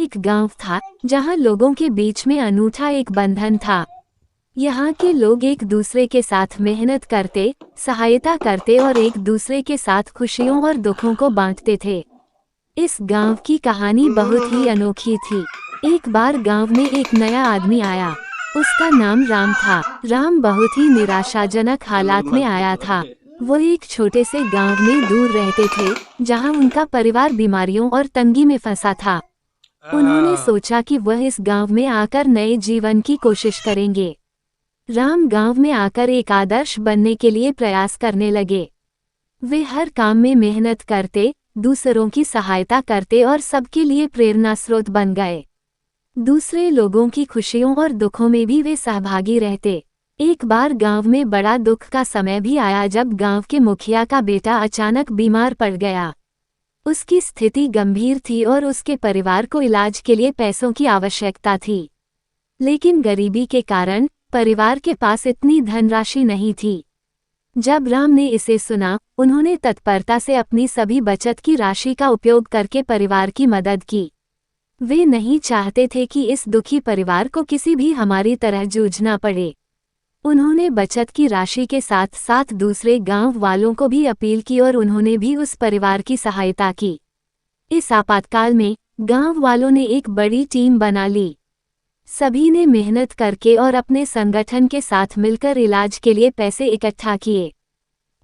एक गांव था जहां लोगों के बीच में अनूठा एक बंधन था। यहाँ के लोग एक दूसरे के साथ मेहनत करते, सहायता करते और एक दूसरे के साथ खुशियों और दुखों को बांटते थे। इस गांव की कहानी बहुत ही अनोखी थी। एक बार गांव में एक नया आदमी आया। उसका नाम राम था। राम बहुत ही निराशाजनक हालात में आया था। वो एक छोटे से गांव में दूर रहते थे, जहां उनका परिवार बीमारियों और तंगी में फंसा था। उन्होंने सोचा कि वह इस गांव में आकर नए जीवन की कोशिश करेंगे। राम गांव में आकर एक आदर्श बनने के लिए प्रयास करने लगे। वे हर काम में मेहनत करते, दूसरों की सहायता करते और सबके लिए प्रेरणा स्रोत बन गए। दूसरे लोगों की खुशियों और दुखों में भी वे सहभागी रहते। एक बार गांव में बड़ा दुख का समय भी आया जब गांव के मुखिया का बेटा अचानक बीमार पड़ गया। उसकी स्थिति गंभीर थी और उसके परिवार को इलाज के लिए पैसों की आवश्यकता थी। लेकिन गरीबी के कारण परिवार के पास इतनी धनराशि नहीं थी। जब राम ने इसे सुना, उन्होंने तत्परता से अपनी सभी बचत की राशि का उपयोग करके परिवार की मदद की। वे नहीं चाहते थे कि इस दुखी परिवार को किसी भी हमारी तरह जूझना पड़े। उन्होंने बचत की राशि के साथ साथ दूसरे गांव वालों को भी अपील की और उन्होंने भी उस परिवार की सहायता की। इस आपातकाल में गांव वालों ने एक बड़ी टीम बना ली। सभी ने मेहनत करके और अपने संगठन के साथ मिलकर इलाज के लिए पैसे इकट्ठा किए।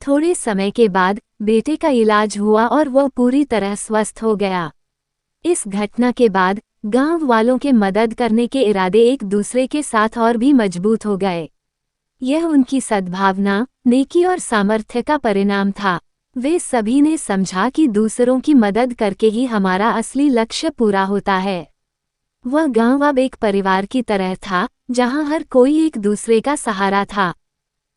थोड़े समय के बाद बेटे का इलाज हुआ और वह पूरी तरह स्वस्थ हो गया। इस घटना के बाद गांव वालों के मदद करने के इरादे एक दूसरे के साथ और भी मजबूत हो गए। यह उनकी सद्भावना, नेकी और सामर्थ्य का परिणाम था। वे सभी ने समझा कि दूसरों की मदद करके ही हमारा असली लक्ष्य पूरा होता है। वह गांव अब एक परिवार की तरह था, जहां हर कोई एक दूसरे का सहारा था।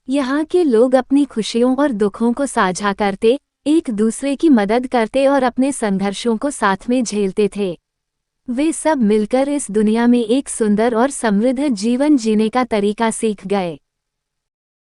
यहाँ के लोग अपनी खुशियों और दुखों को साझा करते, एक दूसरे की मदद करते और अपने संघर्षों को साथ में झेलते थे। वे सब मिलकर इस दुनिया में एक सुंदर और समृद्ध जीवन जीने का तरीका सीख गए।